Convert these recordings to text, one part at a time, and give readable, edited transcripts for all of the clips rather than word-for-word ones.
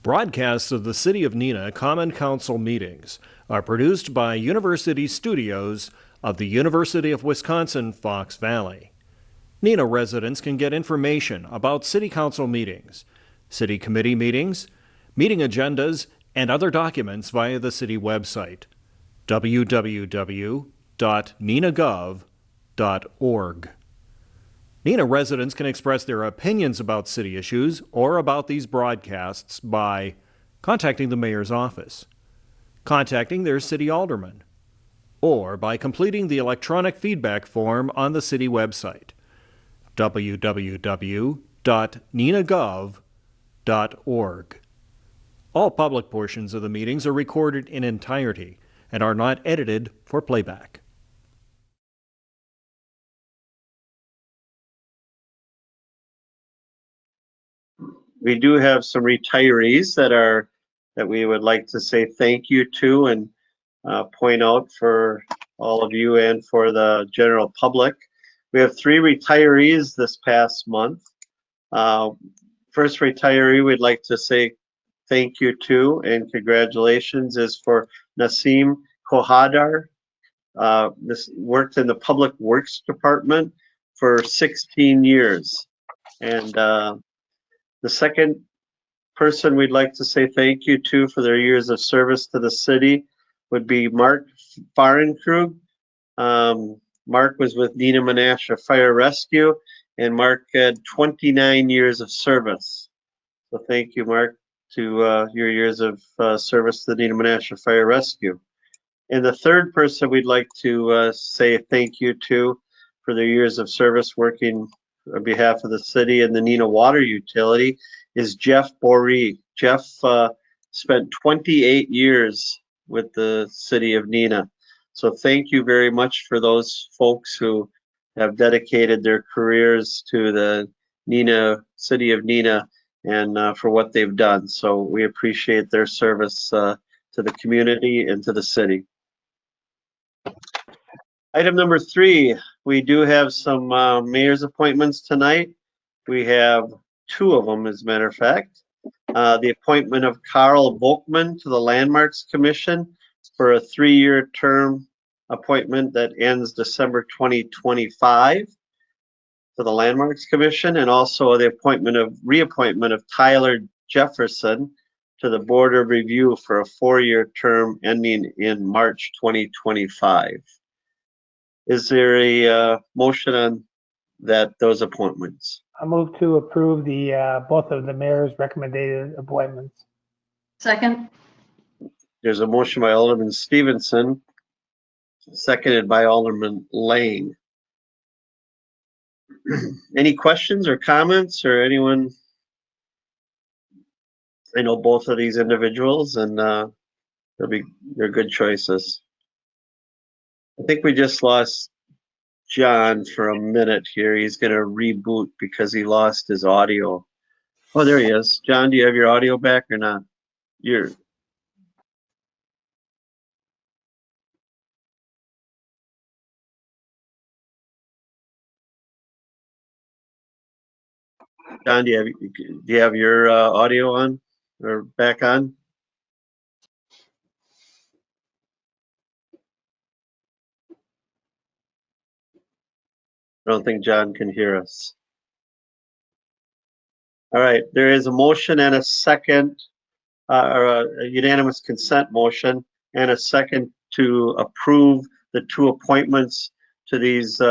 Broadcasts of the City of Neenah Common Council meetings are produced by University Studios of the University of Wisconsin-Fox Valley. Neenah residents can get information about City Council meetings, City Committee meetings, meeting agendas, and other documents via the City website, www.neenahgov.org. Neenah residents can express their opinions about city issues or about these broadcasts by contacting the mayor's office, contacting their city alderman, or by completing the electronic feedback form on the city website, www.neenahgov.org. All public portions of the meetings are recorded in entirety and are not edited for playback. We do have some retirees that we would like to say thank you to and point out for all of you and for the general public. We have 3 retirees this past month. First retiree we'd like to say thank you to and congratulations is for Nasim Kohadar. This worked in the Public Works Department for 16 years. And the second person we'd like to say thank you to for their years of service to the city would be Mark Fahrenkrug. Mark was with Neenah Menasha Fire Rescue, and Mark had 29 years of service. So thank you, Mark, to your years of service to the Neenah Menasha Fire Rescue. And the third person we'd like to say thank you to for their years of service working on behalf of the city and the Neenah Water Utility is Jeff Boree. Jeff spent 28 years with the city of Neenah. So thank you very much for those folks who have dedicated their careers to the city of Neenah and for what they've done. So we appreciate their service to the community and to the city. Item number 3, we do have some mayor's appointments tonight. We have 2 of them, as a matter of fact. The appointment of Carl Volkman to the Landmarks Commission for a 3-year term appointment that ends December 2025 to the Landmarks Commission, and also the reappointment of Tyler Jefferson to the Board of Review for a 4-year term ending in March 2025. Is there a motion on those appointments? I move to approve the both of the mayor's recommended appointments. Second. There's a motion by Alderman Stevenson, seconded by Alderman Lang. Any questions or comments or anyone? I know both of these individuals and they're good choices. I think we just lost John for a minute here. He's going to reboot because he lost his audio. Oh, there he is. John, do you have your audio back or not? John, do you have your audio on or back on? I don't think John can hear us. All right, there is a motion and a second, or a unanimous consent motion and a second to approve the 2 appointments to these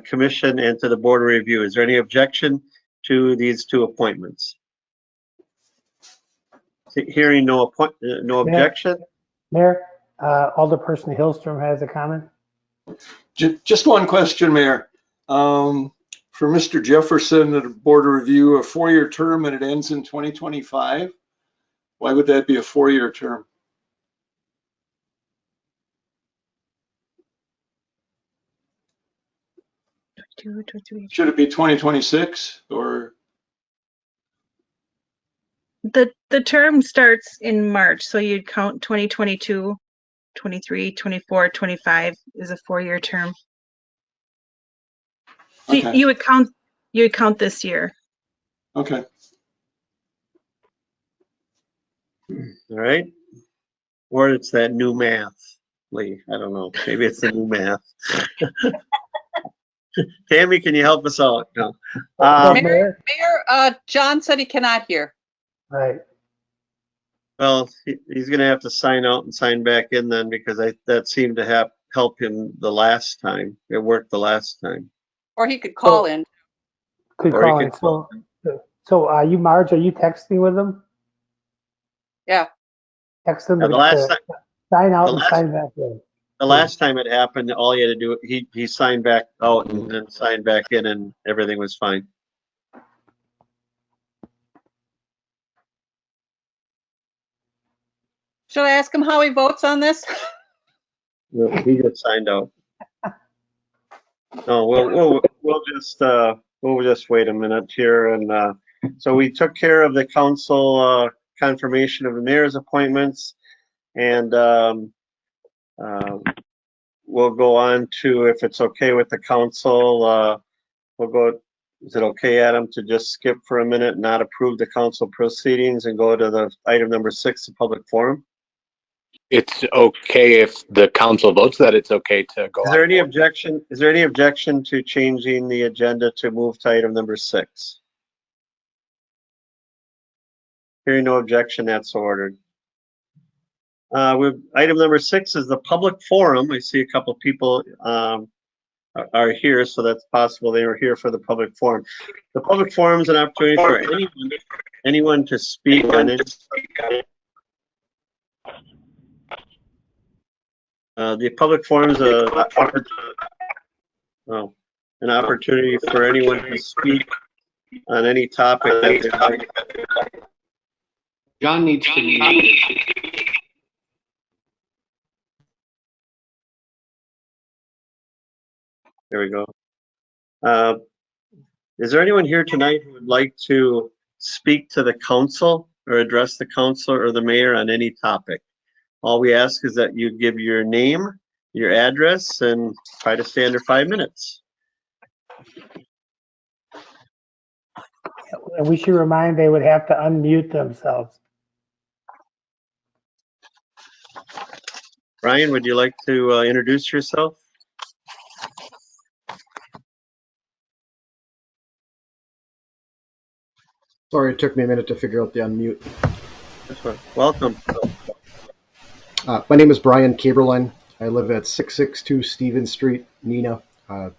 commission and to the Board of Review. Is there any objection to these 2 appointments? Hearing no objection. Mayor, Alderperson Hillstrom has a comment. Just one question, Mayor. For Mr. Jefferson at the Board of Review, a 4-year term and it ends in 2025. Why would that be a 4-year term? Should it be 2026 or? The term starts in March, so you'd count 2022, 23, 24, 25 is a 4-year term. So Okay. you would count this year. Okay. All right. Or it's that new math, Lee. I don't know. Maybe it's the new math. Tammy, can you help us out? No. So, Mayor, John said he cannot hear. right. Well, he's going to have to sign out and sign back in then because that seemed to help him the last time. It worked the last time. Or he could call in. Good Or he calling. could call So, you, Marge, are you texting with them? Yeah. Text them Now, to sign out the and last sign back in. the last time it happened, all he had to do, he signed back out and then signed back in and everything was fine. Should I ask him how he votes on this? He just signed out. No, we'll just wait a minute here and so we took care of the council confirmation of the mayor's appointments and we'll go on to, if it's okay with the council, we'll go. Is it okay, Adam, to just skip for a minute and not approve the council proceedings and go to the item number 6, the public forum? It's okay if the council votes that it's okay to go. Is there any objection? Is there any objection to changing the agenda to move to item number 6? Hearing no objection, that's ordered. Item number 6 is the public forum. I see a couple people are here, so that's possible they were here for the public forum. The public forum is an opportunity for anyone to speak on it. The public forum is an opportunity for anyone to speak on any topic that they like. John needs to mute. There we go. Is there anyone here tonight who would like to speak to the council or address the council or the mayor on any topic? All we ask is that you give your name, your address, and try to stay under 5 minutes. And we should remind they would have to unmute themselves. Brian, would you like to introduce yourself? Sorry, it took me a minute to figure out the unmute. That's right. Welcome. My name is Brian Caberline. I live at 662 Stevens Street, Neenah.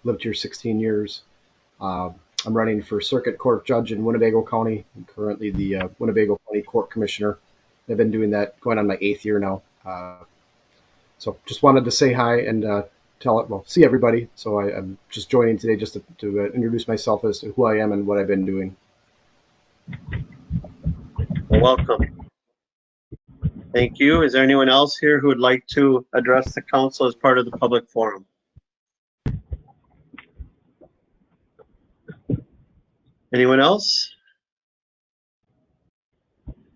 Lived here 16 years. I'm running for Circuit Court Judge in Winnebago County. I'm currently the Winnebago County Court Commissioner. I've been doing that going on my 8th year now. So just wanted to say hi and see everybody. So I'm just joining today just to introduce myself as to who I am and what I've been doing. Well, welcome. Thank you. Is there anyone else here who would like to address the council as part of the public forum? Anyone else?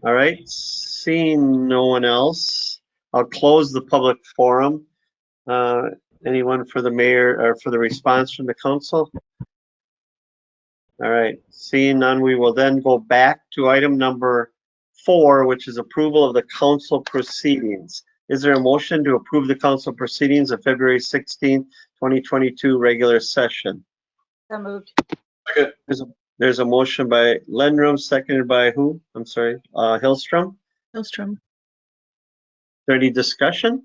All right, seeing no one else, I'll close the public forum. Anyone for the mayor or for the response from the council? All right, seeing none, we will then go back to item number 4, which is approval of the council proceedings. Is there a motion to approve the council proceedings of February 16th, 2022 regular session? So moved. There's a motion by Lendrum, seconded by who? I'm sorry, Hillstrom. Hillstrom. Is there any discussion,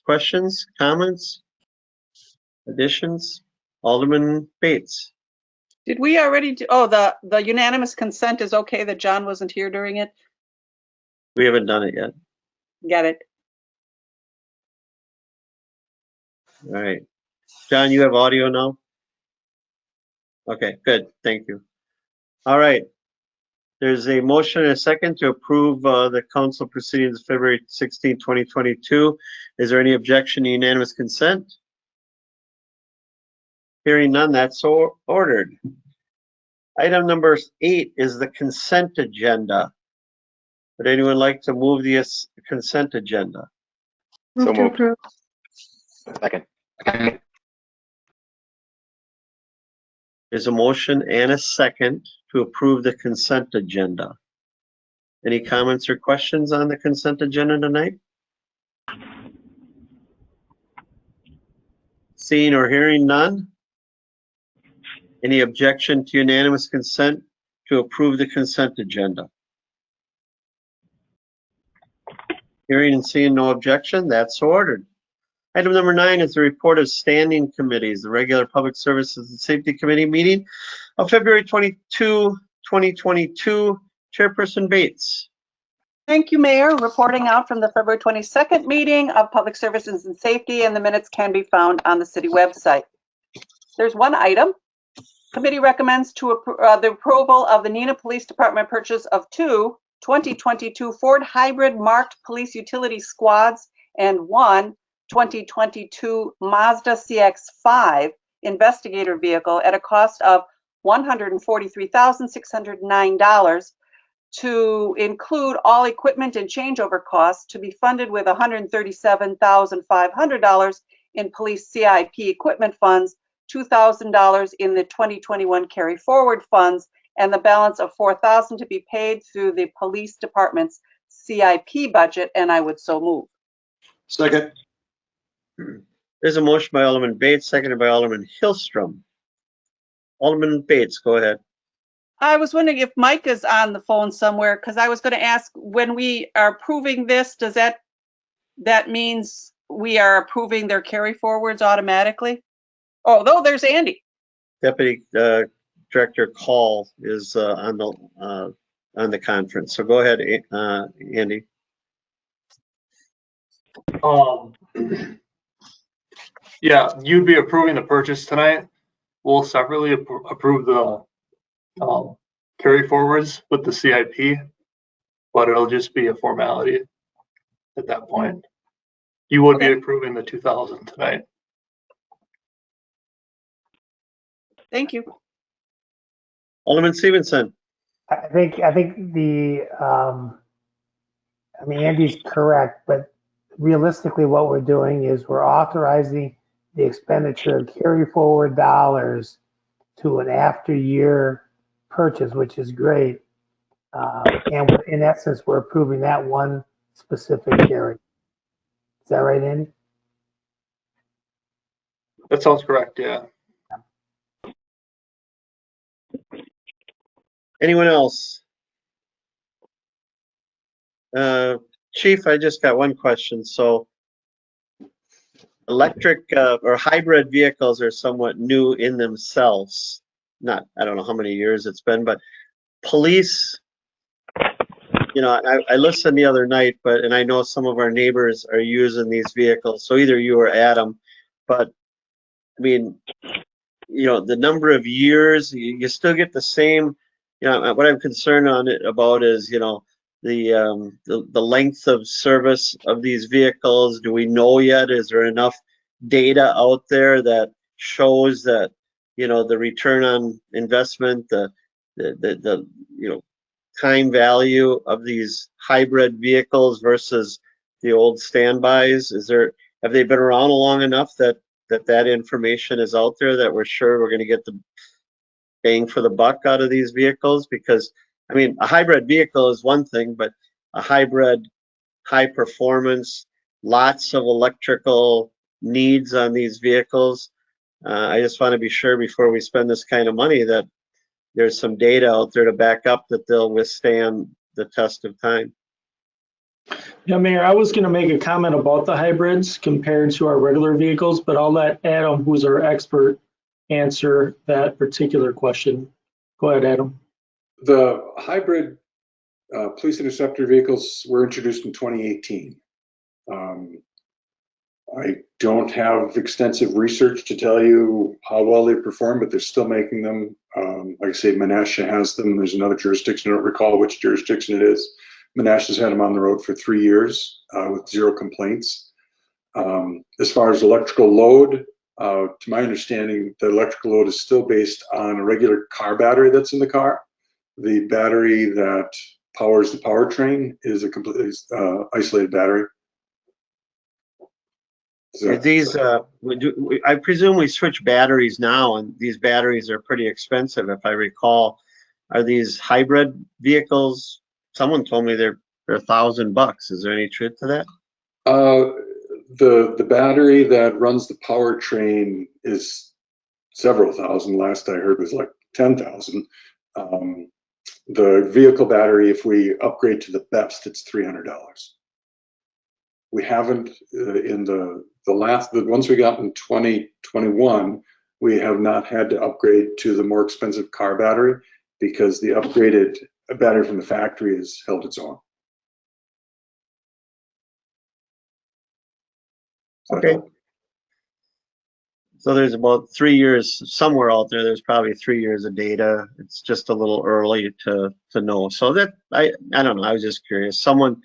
questions, comments, additions? Alderman Bates. Did we already do, oh, the unanimous consent is okay that John wasn't here during it? We haven't done it yet. Got it. All right. John, you have audio now? Okay, good. Thank you. All right. There's a motion and a second to approve the council proceedings of February 16, 2022. Is there any objection to unanimous consent? Hearing none, that's so ordered. Item number 8 is the consent agenda. Would anyone like to move the consent agenda? Move to approve. Second. There's a motion and a second to approve the consent agenda. Any comments or questions on the consent agenda tonight? Seeing or hearing none? Any objection to unanimous consent to approve the consent agenda? Hearing and seeing no objection, that's so ordered. Item number 9 is the report of standing committees, the regular Public Services and Safety Committee meeting of February 22, 2022. Chairperson Bates. Thank you, Mayor. Reporting out from the February 22nd meeting of Public Services and Safety, and the minutes can be found on the city website. There's one item. Committee recommends to the approval of the Neenah Police Department purchase of 2 2022 Ford hybrid marked police utility squads and 1 2022 Mazda CX-5 investigator vehicle at a cost of $143,609 to include all equipment and changeover costs, to be funded with $137,500 in police CIP equipment funds, $2,000 in the 2021 carry forward funds, and the balance of $4,000 to be paid through the police department's CIP budget, and I would so move. Second. There's a motion by Alderman Bates, seconded by Alderman Hillstrom. Alderman Bates, go ahead. I was wondering if Mike is on the phone somewhere, because I was going to ask, when we are approving this, does that means we are approving their carry forwards automatically? Oh, no, there's Andy. Deputy Director Call is on the conference. So go ahead, Andy. Yeah, you'd be approving the purchase tonight. We'll separately approve the carry forwards with the CIP, but it'll just be a formality at that point. You would be approving the 2,000 tonight. Thank you. Alderman Stevenson. I think the, I mean, Andy's correct, but realistically what we're doing is we're authorizing the expenditure of carry forward dollars to an after year purchase, which is great. And in essence, we're approving that one specific carry. Is that right, Andy? That sounds correct, yeah. Anyone else? Chief, I just got one question. So electric or hybrid vehicles are somewhat new in themselves. I don't know how many years it's been, but police, you know, I listened the other night, and I know some of our neighbors are using these vehicles. So either you or Adam, but I mean, you know, the number of years, you still get the same, you know, what I'm concerned about is, you know, the length of service of these vehicles. Do we know yet? Is there enough data out there that shows that, you know, the return on investment, the you know, time value of these hybrid vehicles versus the old standbys? Have they been around long enough that information is out there, that we're sure we're going to get the bang for the buck out of these vehicles? Because I mean, a hybrid vehicle is one thing, but a hybrid, high performance, lots of electrical needs on these vehicles. I just want to be sure before we spend this kind of money that there's some data out there to back up that they'll withstand the test of time. Yeah, Mayor, I was going to make a comment about the hybrids compared to our regular vehicles, but I'll let Adam, who's our expert, answer that particular question. Go ahead, Adam. The hybrid police interceptor vehicles were introduced in 2018. I don't have extensive research to tell you how well they perform, but they're still making them. Like I say, Menasha has them. There's another jurisdiction, I don't recall which jurisdiction it is. Menasha's had them on the road for 3 years with 0 complaints. As far as electrical load, to my understanding, the electrical load is still based on a regular car battery that's in the car. The battery that powers the powertrain is a completely isolated battery. These, I presume we switch batteries now, and these batteries are pretty expensive, if I recall. Are these hybrid vehicles someone told me they're $1,000. Is there any truth to that? The battery that runs the powertrain is several thousand. Last I heard was like 10,000. The vehicle battery, if we upgrade to the best, it's $300. We haven't in the ones we got in 2021, we have not had to upgrade to the more expensive car battery because the upgraded battery from the factory has held its own. Okay. So there's about 3 years somewhere out there. There's probably 3 years of data. It's just a little early to know. So that I don't know. I was just curious. Someone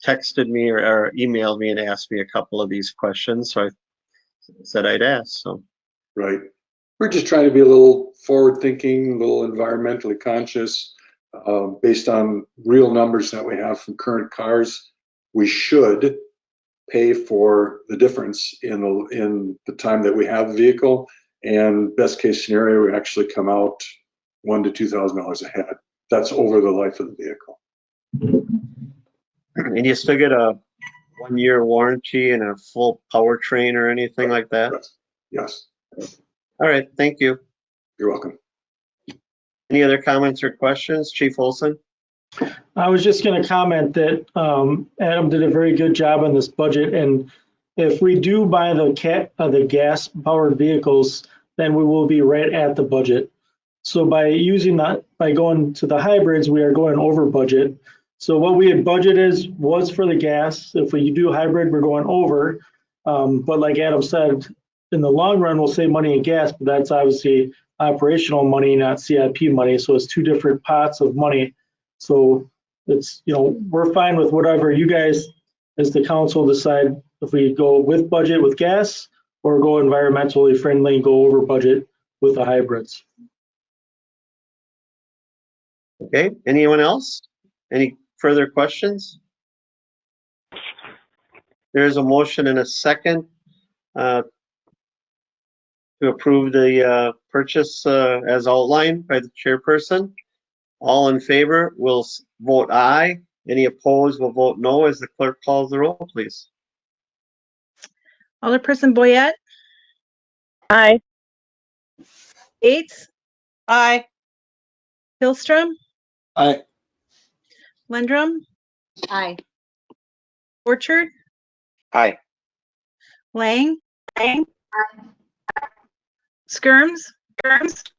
texted me or emailed me and asked me a couple of these questions, so I said I'd ask. So right, we're just trying to be a little forward-thinking, a little environmentally conscious, based on real numbers that we have from current cars. We should pay for the difference in the time that we have the vehicle, and best case scenario, we actually come out $1,000 to $2,000 ahead. That's over the life of the vehicle. and you still get a 1-year warranty and a full powertrain or anything like that? Yes. All right, thank you. You're welcome. Any other comments or questions, Chief Olson? I was just going to comment that Adam did a very good job on this budget, and if we do buy the gas-powered vehicles, then we will be right at the budget. So by going to the hybrids, we are going over budget. So what we had budgeted was for the gas. If we do hybrid, we're going over. But like Adam said, in the long run, we'll save money in gas, but that's obviously operational money, not CIP money. So it's two different pots of money. So it's, we're fine with whatever you guys as the council decide, if we go with budget with gas or go environmentally friendly and go over budget with the hybrids. Okay, anyone else? Any further questions? There's a motion and a second to approve the purchase as outlined by the chairperson. All in favor will vote aye. Any opposed will vote no as the clerk calls the roll, please. Alderperson Boyette, Aye. Bates, Aye. Hillstrom, Aye. Lindrum, Aye. Orchard, Aye. Lang, Skirms,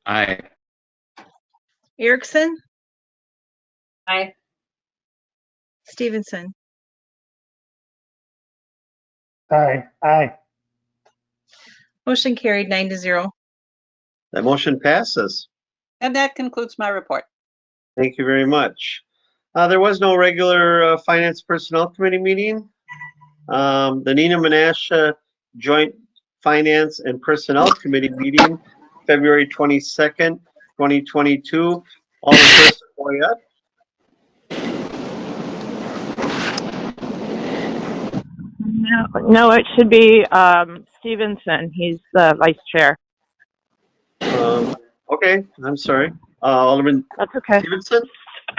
Aye. Erickson, Aye. Stevenson. Aye. Motion carried 9-0. That motion passes. And that concludes my report. Thank you very much. There was no regular Finance Personnel Committee meeting. The Neenah Menasha Joint Finance and Personnel Committee meeting, February 22nd, 2022. Alderperson Boyette. No, it should be Stevenson. He's the vice chair. Okay, I'm sorry. Alderman That's okay. Stevenson,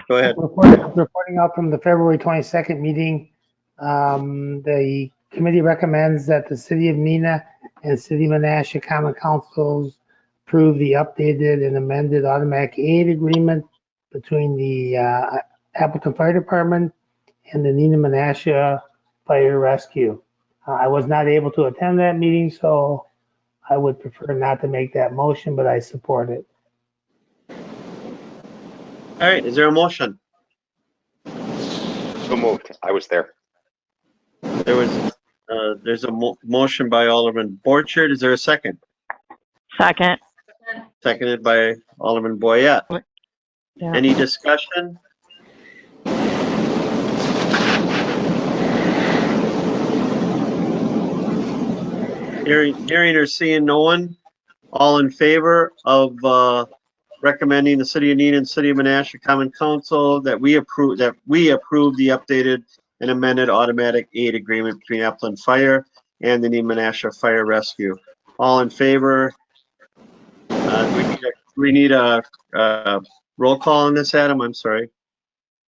go ahead. Reporting out from the February 22nd meeting, the committee recommends that the City of Neenah and City of Menasha Common Councils approve the updated and amended automatic aid agreement between the Appleton Fire Department and the Neenah Menasha Fire Rescue. I was not able to attend that meeting, so I would prefer not to make that motion, but I support it. All right, is there a motion? So moved. I was there. There's a motion by Alderman Borchard. Is there a second? Second. Seconded by Alderman Boyette. Yeah. Any discussion? Hearing or seeing no one, all in favor of recommending the City of Neenah and City of Menasha Common Council that we approve the updated and amended automatic aid agreement between Appleton Fire and the Neenah Menasha Fire Rescue. All in favor? Do we need a roll call on this, Adam? I'm sorry.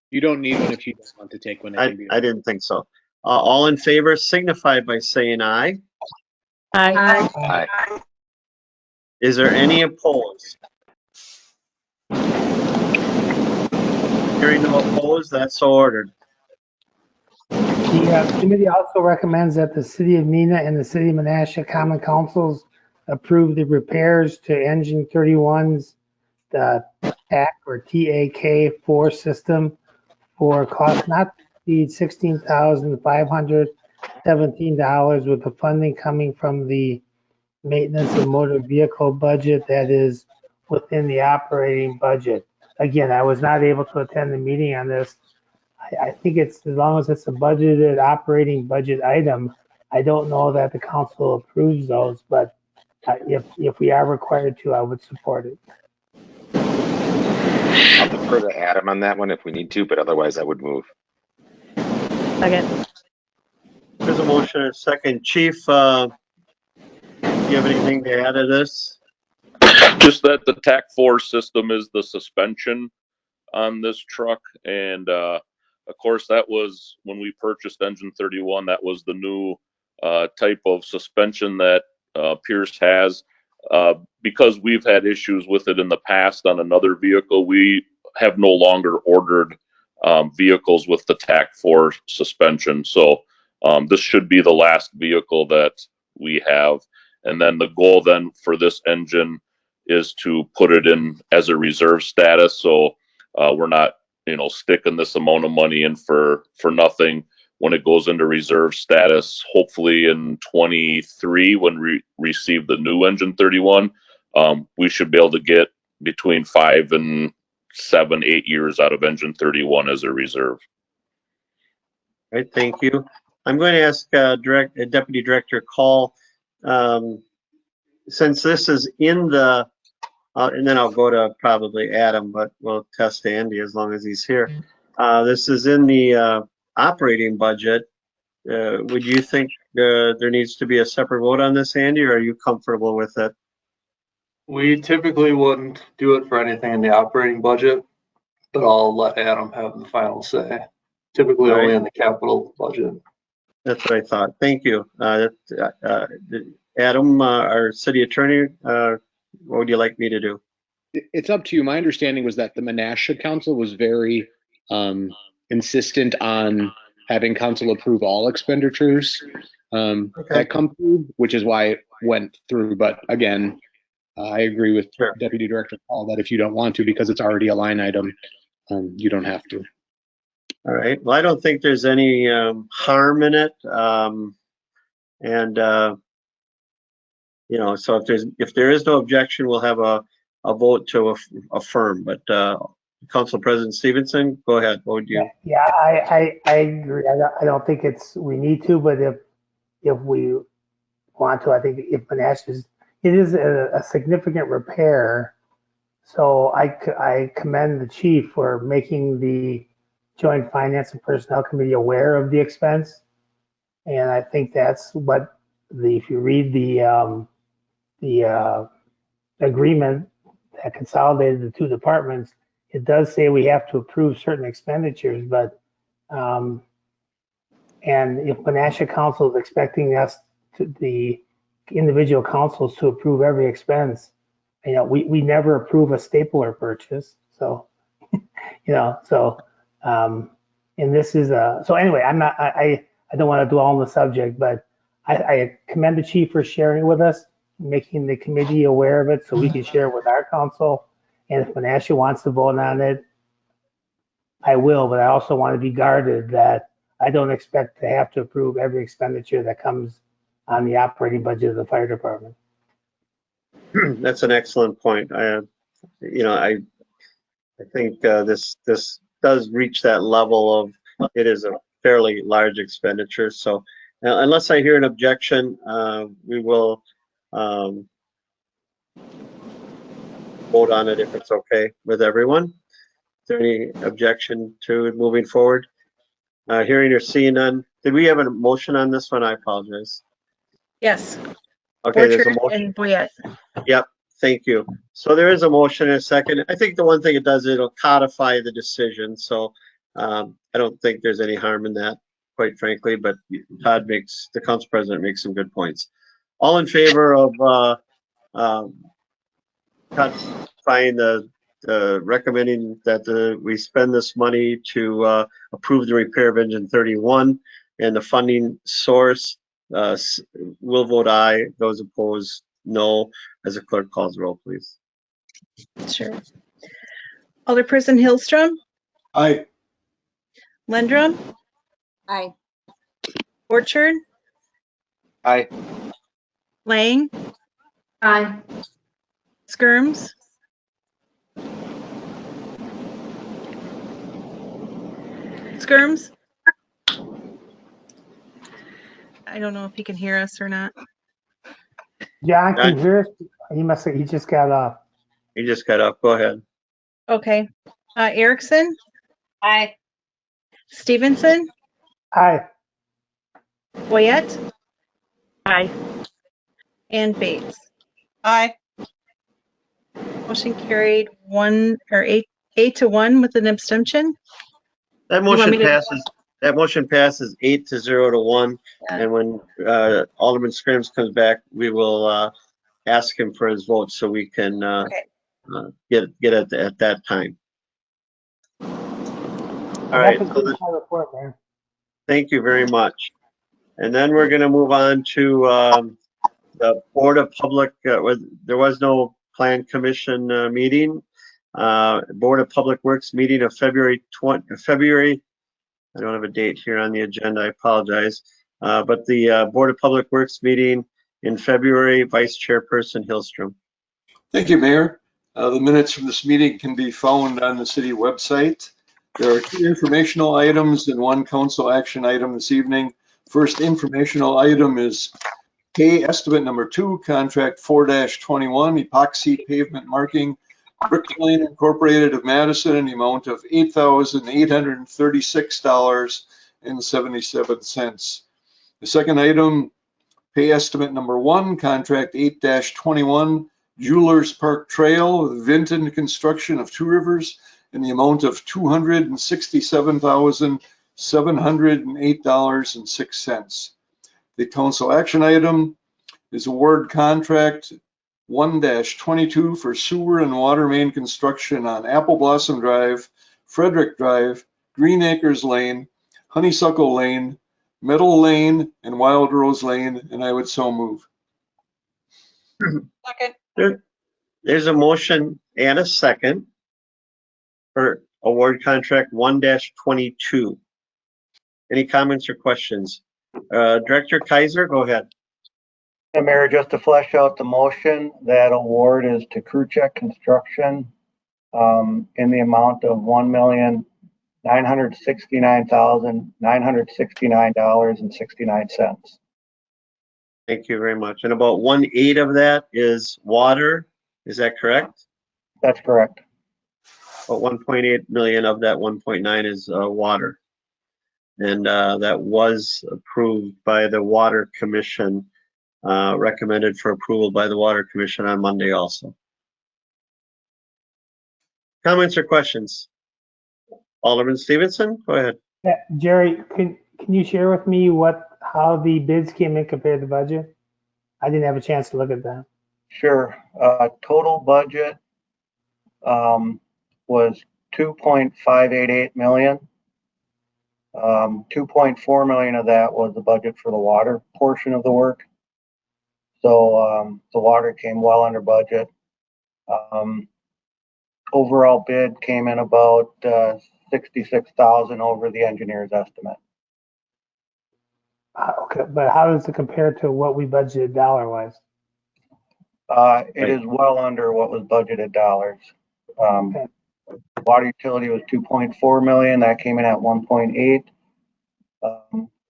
You don't need one if you don't want to take one. I didn't think so. All in favor signify by saying aye. Aye. Aye. Is there any opposed? Hearing no opposed, that's so ordered. The committee also recommends that the city of Neenah and the city of Menasha Common Councils approve the repairs to engine 31's TAC or TAK4 system for cost not to exceed $16,517, with the funding coming from the maintenance of motor vehicle budget that is within the operating budget. Again, I was not able to attend the meeting on this. I think it's, as long as it's a budgeted operating budget item, I don't know that the council approves those, but if we are required to, I would support it. I'll defer to Adam on that one if we need to, but otherwise I would move. Second. There's a motion and a second. Chief, do you have anything to add to this? Just that the TAC4 system is the suspension on this truck, and of course that was when we purchased engine 31. That was the new type of suspension that Pierce has. Because we've had issues with it in the past on another vehicle, we have no longer ordered vehicles with the TAC4 suspension. So this should be the last vehicle that we have. And then the goal then for this engine is to put it in as a reserve status. So we're not, sticking this amount of money in for nothing. When it goes into reserve status, hopefully in 23, when we receive the new engine 31, we should be able to get between 5 and 7, 8 years out of engine 31 as a reserve. All right, thank you. I'm going to ask Deputy Director Call, since this is in the, and then I'll go to probably Adam, but we'll test Andy as long as he's here. This is in the operating budget. Would you think there needs to be a separate vote on this, Andy, or are you comfortable with it? We typically wouldn't do it for anything in the operating budget, but I'll let Adam have the final say. Typically only in the capital budget. That's what I thought. Thank you. Adam, our city attorney, what would you like me to do? It's up to you. My understanding was that the Menasha Council was very insistent on having council approve all expenditures that come through, which is why it went through. But again, I agree with Deputy Director Paul that if you don't want to, because it's already a line item, you don't have to. All right. Well, I don't think there's any harm in it. So if there is no objection, we'll have a vote to affirm. But Council President Stevenson, go ahead. What would you? Yeah, I agree. I don't think we need to, but if we want to, I think if Menasha it is a significant repair. So I commend the chief for making the Joint Finance and Personnel Committee aware of the expense. And I think that's what if you read the agreement that consolidated the two departments, it does say we have to approve certain expenditures, but and if Menasha Council is expecting us the individual councils to approve every expense, we never approve a stapler purchase. So, and this is so anyway, I don't want to dwell on the subject, but I commend the chief for sharing it with us, making the committee aware of it so we can share it with our council. And if Menasha wants to vote on it, I will, but I also want to be guarded that I don't expect to have to approve every expenditure that comes on the operating budget of the fire department. That's an excellent point. I think this does reach that level of, it is a fairly large expenditure. So unless I hear an objection, we will vote on it if it's okay with everyone. Is there any objection to moving forward? Hearing or seeing none. Did we have a motion on this one? I apologize. Yes. Okay, there's a Orchard motion. and Boyette. Yep, thank you. So there is a motion and a second. I think the one thing it does, it'll codify the decision. So I don't think there's any harm in that, quite frankly, but the council president makes some good points. All in favor of codifying recommending that we spend this money to approve the repair of engine 31 and the funding source, will vote aye. Those opposed, no. As the clerk calls the roll, please. Sure. Alderperson Hillstrom, Aye. Lendrum, Aye. Orchard, Aye. Lang, Aye. Skirms, I don't know if he can hear us or not. John can hear us. He just got off. He just got up. Go ahead. Okay. Erickson, Aye. Stevenson, Aye. Boyette, Aye. and Bates. Aye. Motion carried 8 to 1 with an abstention. That You want motion me to- passes. That motion passes 8-0-1. Yeah. And when Alderman Scrims comes back, we will ask him for his vote so we can get it at that time. All right. My report, man. Thank you very much. And then we're going to move on to the Board of Public. There was no Plan Commission meeting. Board of Public Works meeting of February. I don't have a date here on the agenda. I apologize. But the Board of Public Works meeting in February, Vice Chairperson Hillstrom. Thank you, Mayor. The minutes from this meeting can be found on the city website. There are 2 informational items and 1 council action item this evening. First informational item is pay estimate number 2, contract 4-21, epoxy pavement marking, Brick Lane Incorporated of Madison, in the amount of $8,836.77. The second item, pay estimate number 1, contract 8-21, Jewelers Park Trail, Vinton Construction of Two Rivers, in the amount of $267,708.06. The council action item is award contract 1-22 for sewer and water main construction on Apple Blossom Drive, Frederick Drive, Green Acres Lane, Honeysuckle Lane, Meadow Lane, and Wild Rose Lane, and I would so move. Second. There's a motion and a second for award contract 1-22. Any comments or questions? Director Kaiser, go ahead. Yeah, Mayor, just to flesh out the motion, that award is to Crew Check Construction in the amount of $1,969,969.69. Thank you very much. And about 1/8 of that is water. Is that correct? That's correct. About 1.8 million of that 1.9 is water. And that was approved by the Water Commission, recommended for approval by the Water Commission on Monday also. Comments or questions? Alderman Stevenson, go ahead. Yeah, Jerry, can you share with me how the bids came in compared to budget? I didn't have a chance to look at that. Sure. Total budget was $2.588 million. 2.4 million of that was the budget for the water portion of the work. So the water came well under budget. Overall bid came in about 66,000 over the engineer's estimate. Okay, but how does it compare to what we budgeted dollar-wise? It is well under what was budgeted dollars. Okay. Water utility was 2.4 million. That came in at 1.8.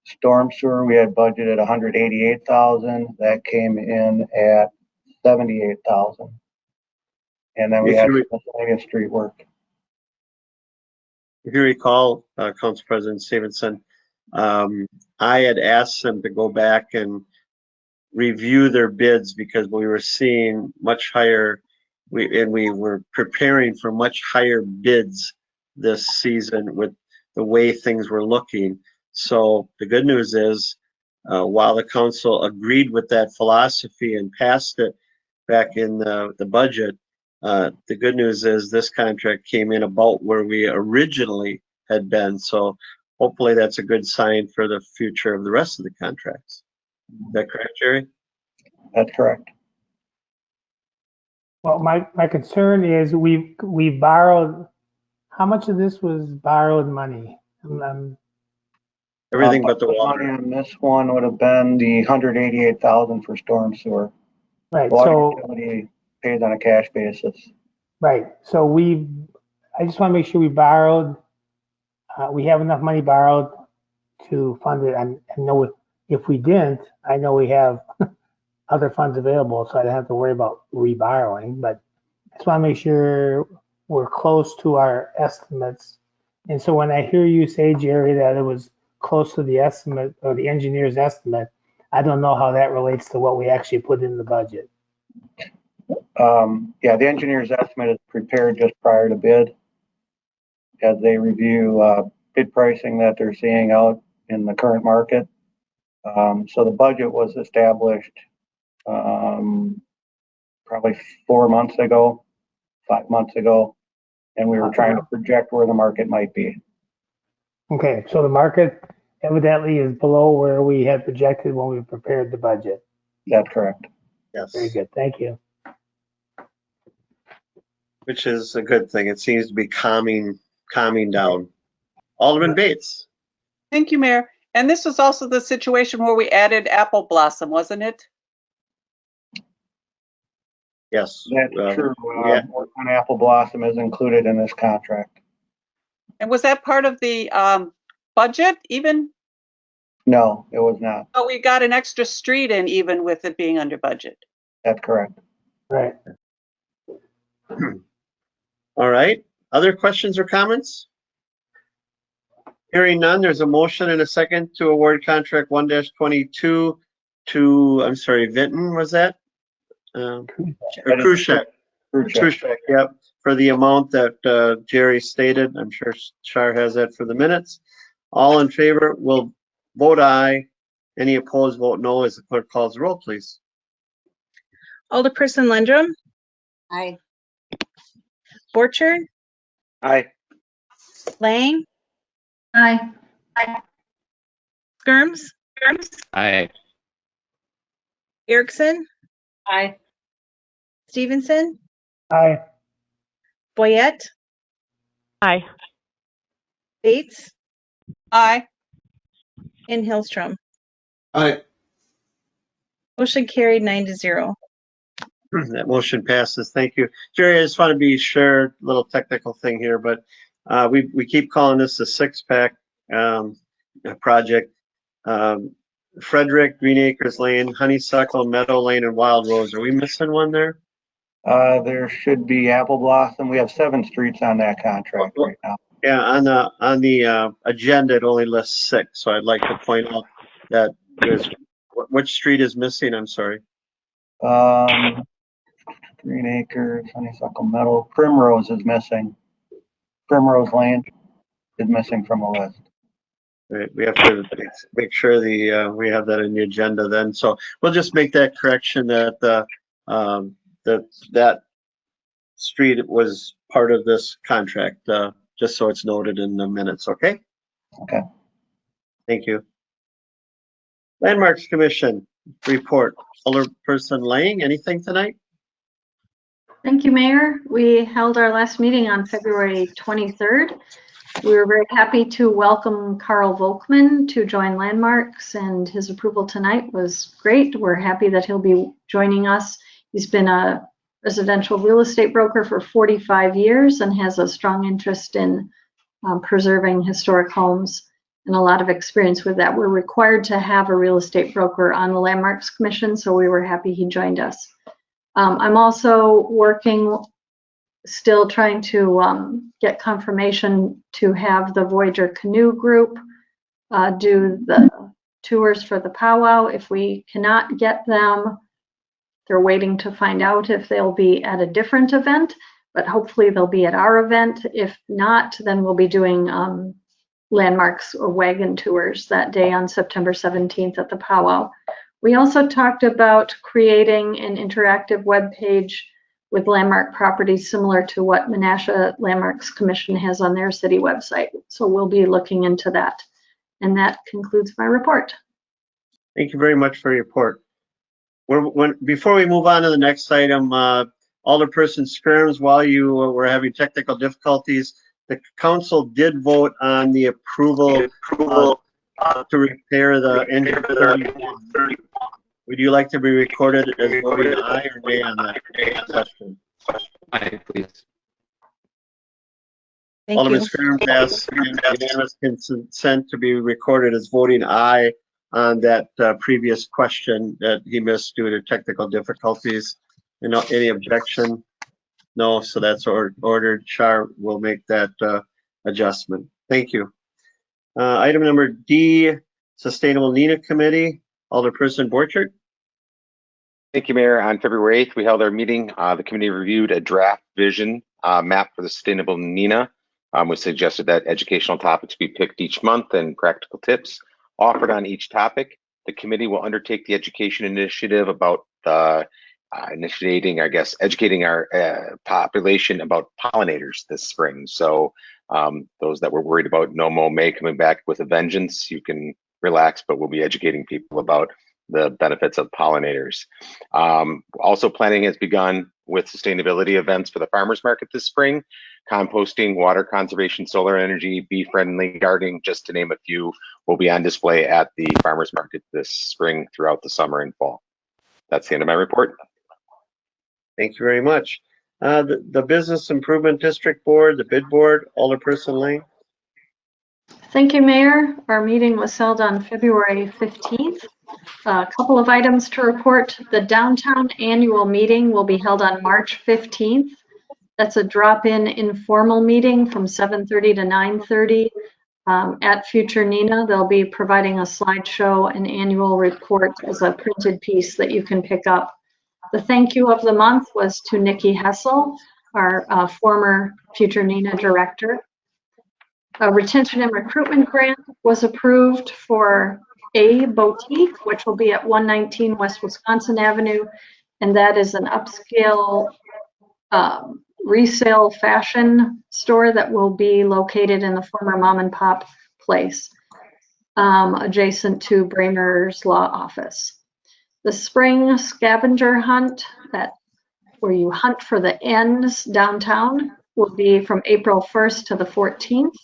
Storm sewer, we had budgeted 188,000. That came in at 78,000. And then we had miscellaneous street work. If you recall, Council President Stevenson, I had asked them to go back and review their bids because we were seeing much higher, we were preparing for much higher bids this season with the way things were looking. So the good news is, while the council agreed with that philosophy and passed it back in the budget, the good news is this contract came in about where we originally had been. So hopefully that's a good sign for the future of the rest of the contracts. Is that correct, Jerry? That's correct. Well, my concern is we borrowed, how much of this was borrowed money? Everything but the Money water. on this one would have been the 188,000 for storm sewer. Right, Water so, utility pays on a cash basis. right, so I just want to make sure we borrowed, we have enough money borrowed to fund it. I know if we didn't, I know we have other funds available, so I don't have to worry about reborrowing, but I just want to make sure we're close to our estimates. And so when I hear you say, Jerry, that it was close to the estimate or the engineer's estimate, I don't know how that relates to what we actually put in the budget. Yeah, the engineer's estimate is prepared just prior to bid as they review bid pricing that they're seeing out in the current market. So the budget was established probably 4 months ago, 5 months ago, and we were trying to project where the market might be. Okay, so the market evidently is below where we had projected when we prepared the budget. That's correct. Yes. Very good, thank you. Which is a good thing. It seems to be calming down. Alderman Bates. Thank you, Mayor. And this was also the situation where we added Apple Blossom, wasn't it? Yes. That's true. Yeah. Work on Apple Blossom is included in this contract. And was that part of the budget even? No, it was not. Oh, we got an extra street in even with it being under budget. That's correct. Right. All right. Other questions or comments? Hearing none, there's a motion and a second to award contract 1-22 to, I'm sorry, Vinton, was that? Kruschek. Yep, for the amount that Jerry stated. I'm sure Shar has that for the minutes. All in favor will vote aye. Any opposed, vote no as the clerk calls the roll, please. Alderperson Lindrum, Aye. Borchard, Aye. Lang, Aye. Skirms, Aye. Erickson, Aye. Stevenson, Aye. Boyette, Aye. Bates, Aye. and Hillstrom. Aye. Motion carried 9-0. That motion passes. Thank you. Jerry, I just want to be sure, little technical thing here, but we keep calling this a six-pack project. Frederick, Green Acres Lane, Honeysuckle, Meadow Lane, and Wild Rose. Are we missing one there? There should be Apple Blossom. We have 7 streets on that contract right now. Yeah, on the agenda, it only lists 6. So I'd like to point out that there's, which street is missing? I'm sorry. Green Acres, Honeysuckle Meadow, Primrose is missing. Primrose Lane is missing from the list. Right, we have to make sure we have that in the agenda then. So we'll just make that correction that that street was part of this contract, just so it's noted in the minutes. Okay. Okay. Thank you. Landmarks Commission report. Alderperson Lang, anything tonight? Thank you, Mayor. We held our last meeting on February 23rd. We were very happy to welcome Carl Volkman to join Landmarks, and his approval tonight was great. We're happy that he'll be joining us. He's been a residential real estate broker for 45 years and has a strong interest in preserving historic homes and a lot of experience with that. We're required to have a real estate broker on the Landmarks Commission, so we were happy he joined us. I'm also working, still trying to get confirmation to have the Voyager Canoe Group do the tours for the powwow. If we cannot get them, they're waiting to find out if they'll be at a different event, but hopefully they'll be at our event. If not, then we'll be doing landmarks or wagon tours that day on September 17th at the powwow. We also talked about creating an interactive web page with landmark properties similar to what Menasha Landmarks Commission has on their city website. So we'll be looking into that. And that concludes my report. Thank you very much for your report. Before we move on to the next item, Alderperson Skerms, while you were having technical difficulties, the council did vote on the approval to repair the engine 31. Would you like to be recorded as voting aye or nay on that question? Aye, please. Alderman Skerms asks unanimous consent to be recorded as voting aye on that previous question that he missed due to technical difficulties. Any objection? No, so that's ordered. Char will make that adjustment. Thank you. Item number D, Sustainable Neenah Committee, Alderperson Borchert. Thank you, Mayor. On February 8th, we held our meeting. The committee reviewed a draft vision map for the Sustainable Neenah. We suggested that educational topics be picked each month and practical tips offered on each topic. The committee will undertake the education initiative about educating our population about pollinators this spring. So those that were worried about No Mow May coming back with a vengeance, you can relax, but we'll be educating people about the benefits of pollinators. Also, planning has begun with sustainability events for the farmers market this spring. Composting, water conservation, solar energy, bee-friendly gardening, just to name a few, will be on display at the farmers market this spring throughout the summer and fall. That's the end of my report. Thank you very much. The Business Improvement District Board, the bid board, Alderperson Lane. Thank you, Mayor. Our meeting was held on February 15th. A couple of items to report. The downtown annual meeting will be held on March 15th. That's a drop-in informal meeting from 7:30 to 9:30 at Future Neenah. They'll be providing a slideshow and annual report as a printed piece that you can pick up. The thank you of the month was to Nikki Hessel, our former Future Neenah director. A retention and recruitment grant was approved for A Boutique, which will be at 119 West Wisconsin Avenue, and that is an upscale resale fashion store that will be located in the former mom and pop place, adjacent to Bramer's law office. The spring scavenger hunt, where you hunt for the ends downtown, will be from April 1st to the 14th.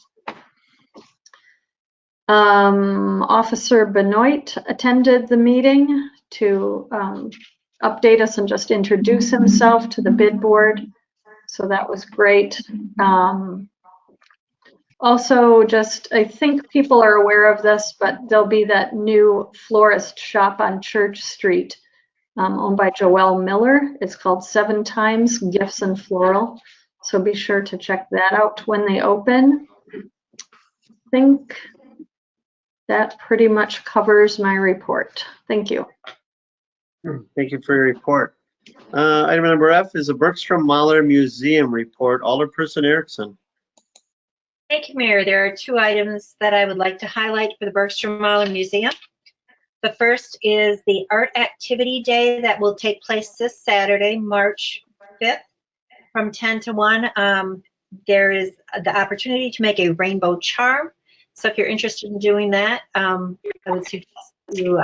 Officer Benoit attended the meeting to update us and just introduce himself to the bid board. So that was great. Also, I think people are aware of this, but there'll be that new florist shop on Church Street owned by Joelle Miller. It's called 7 Times Gifts and Floral. So be sure to check that out when they open. I think that pretty much covers my report. Thank you. Thank you for your report. Item number F is the Bergstrom Mahler Museum report. Alderperson Erickson. Thank you, Mayor. There are 2 items that I would like to highlight for the Bergstrom Mahler Museum. The first is the Art Activity Day that will take place this Saturday, March 5th, from 10 to 1. There is the opportunity to make a rainbow charm. So if you're interested in doing that, I would suggest you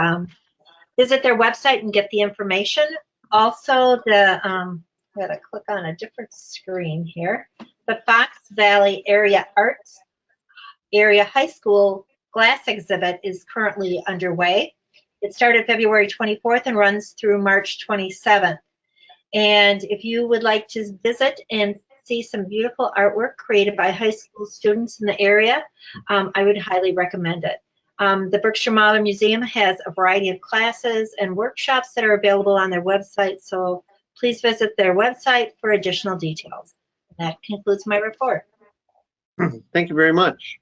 visit their website and get the information. Also, I'm going to click on a different screen here. The Fox Valley Area Arts Area High School glass exhibit is currently underway. It started February 24th and runs through March 27th. And if you would like to visit and see some beautiful artwork created by high school students in the area, I would highly recommend it. The Bergstrom Mahler Museum has a variety of classes and workshops that are available on their website, so please visit their website for additional details. That concludes my report. Thank you very much.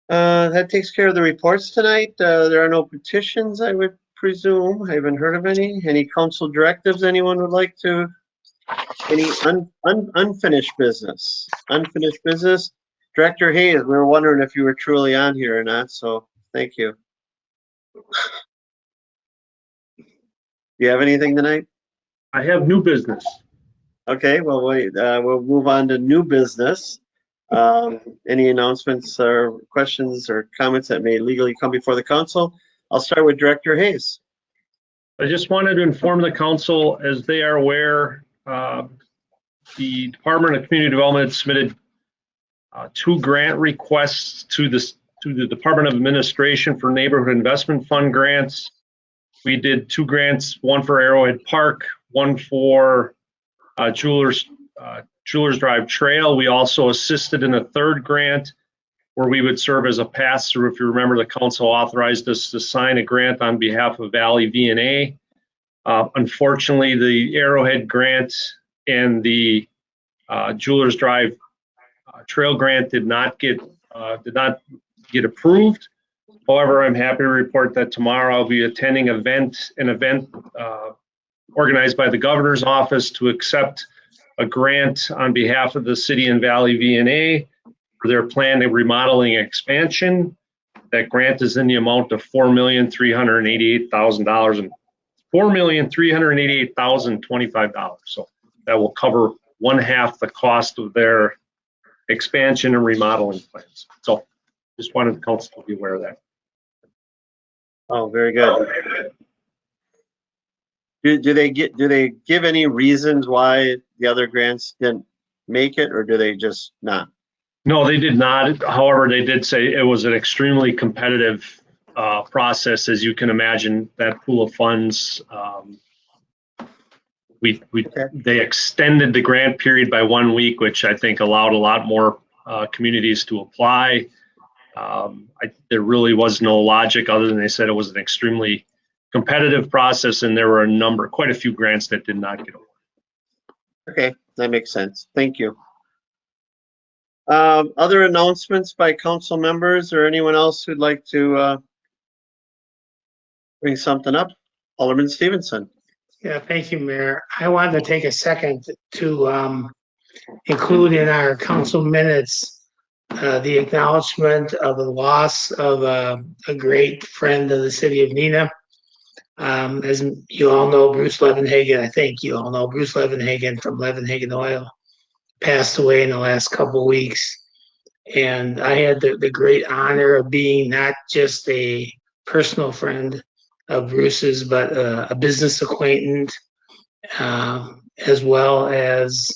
That takes care of the reports tonight. There are no petitions, I would presume. I haven't heard of any. Any council directives anyone would like to? Any unfinished business? Unfinished business? Director Hayes, we were wondering if you were truly on here or not, so thank you. Do you have anything tonight? I have new business. Okay, well, we'll move on to new business. Any announcements or questions or comments that may legally come before the council? I'll start with Director Hayes. I just wanted to inform the council, as they are aware, the Department of Community Development submitted 2 grant requests to the Department of Administration for Neighborhood Investment Fund grants. We did 2 grants, one for Arrowhead Park, one for Jewelers Drive Trail. We also assisted in a 3rd grant where we would serve as a pass-through. If you remember, the council authorized us to sign a grant on behalf of Valley VNA. Unfortunately, the Arrowhead grant and the Jewelers Drive Trail grant did not get approved. However, I'm happy to report that tomorrow I'll be attending an event organized by the governor's office to accept a grant on behalf of the city and Valley VNA for their planned remodeling expansion. That grant is in the amount of $4,388,000 and $4,388,025. So that will cover 1/2 the cost of their expansion and remodeling plans. So just wanted the council to be aware of that. Oh, very good. Do they give any reasons why the other grants didn't make it, or do they just not? No, they did not. However, they did say it was an extremely competitive process, as you can imagine. That pool of funds, they extended the grant period by 1 week, which I think allowed a lot more communities to apply. There really was no logic other than they said it was an extremely competitive process, and there were quite a few grants that did not get awarded. Okay, that makes sense. Thank you. Other announcements by council members or anyone else who'd like to bring something up? Alderman Stevenson. Yeah, thank you, Mayor. I wanted to take a second to include in our council minutes the acknowledgement of the loss of a great friend of the city of Neenah. As you all know, Bruce Levenhagen, I think you all know Bruce Levenhagen from Levenhagen Oil, passed away in the last couple of weeks. And I had the great honor of being not just a personal friend of Bruce's, but a business acquaintance, as well as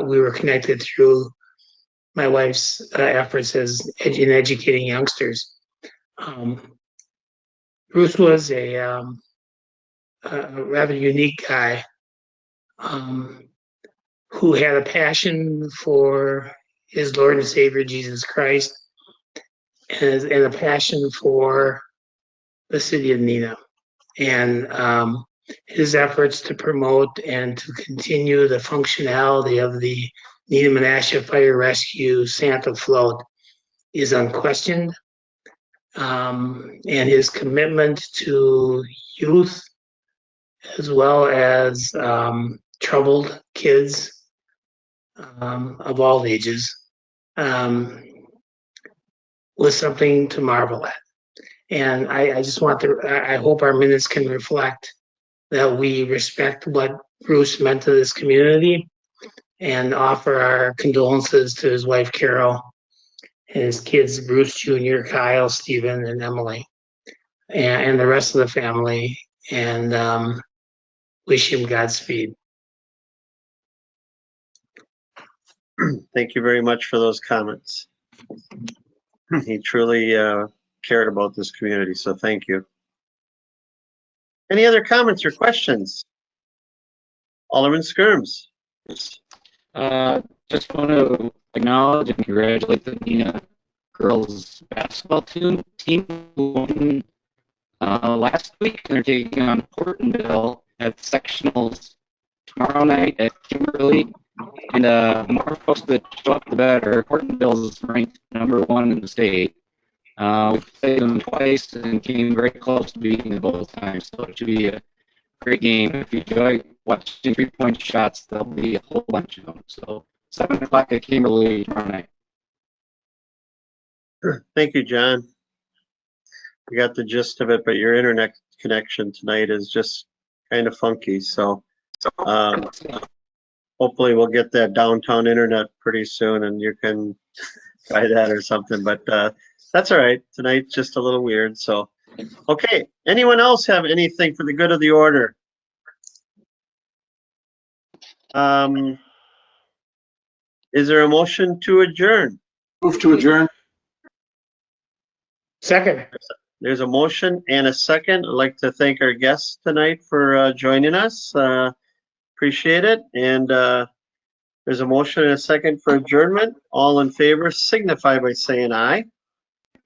we were connected through my wife's efforts in educating youngsters. Bruce was a rather unique guy who had a passion for his Lord and Savior Jesus Christ and a passion for the city of Neenah. And his efforts to promote and to continue the functionality of the Neenah Menasha Fire Rescue Santa Float is unquestioned. And his commitment to youth as well as troubled kids of all ages was something to marvel at. And I just I hope our minutes can reflect that we respect what Bruce meant to this community and offer our condolences to his wife, Carol, and his kids, Bruce Jr., Kyle, Stephen, and Emily, and the rest of the family, and wish him Godspeed. Thank you very much for those comments. He truly cared about this community, so thank you. Any other comments or questions? Alderman Skirms. Just want to acknowledge and congratulate the Neenah girls basketball team who won last week. They're taking on Portenville at sectionals tomorrow night at Kimberly. And the more folks that show up, the better. Portenville is ranked #1 in the state. We played them twice and came very close to beating them both times. So it should be a great game. If you enjoy watching 3-point shots, there'll be a whole bunch of them. So 7 o'clock at Kimberly tomorrow night. Thank you, John. You got the gist of it, but your internet connection tonight is just kind of funky. So hopefully we'll get that downtown internet pretty soon and you can try that or something. But that's all right. Tonight's just a little weird. So, okay. Anyone else have anything for the good of the order? Is there a motion to adjourn? Move to adjourn. Second. There's a motion and a second. I'd like to thank our guests tonight for joining us. Appreciate it. And there's a motion and a second for adjournment. All in favor signify by saying aye.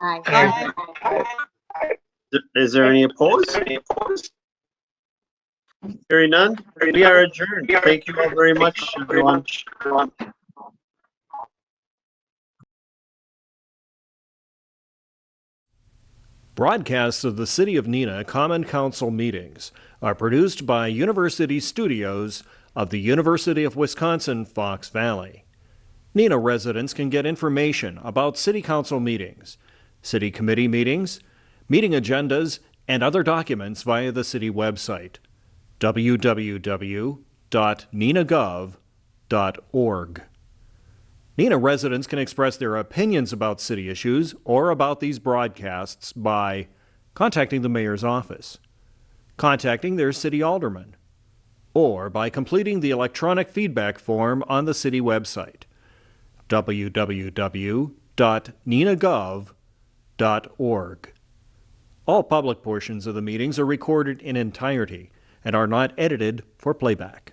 Aye. Is there any opposed? Hearing none, we are adjourned. Thank you all very much, everyone. Broadcasts of the City of Neenah Common Council meetings are produced by University Studios of the University of Wisconsin, Fox Valley. Neenah residents can get information about City Council meetings, City Committee meetings, meeting agendas, and other documents via the City website, www.neenahgov.org. Neenah residents can express their opinions about city issues or about these broadcasts by contacting the mayor's office, contacting their city alderman, or by completing the electronic feedback form on the city website, www.neenahgov.org. All public portions of the meetings are recorded in entirety and are not edited for playback.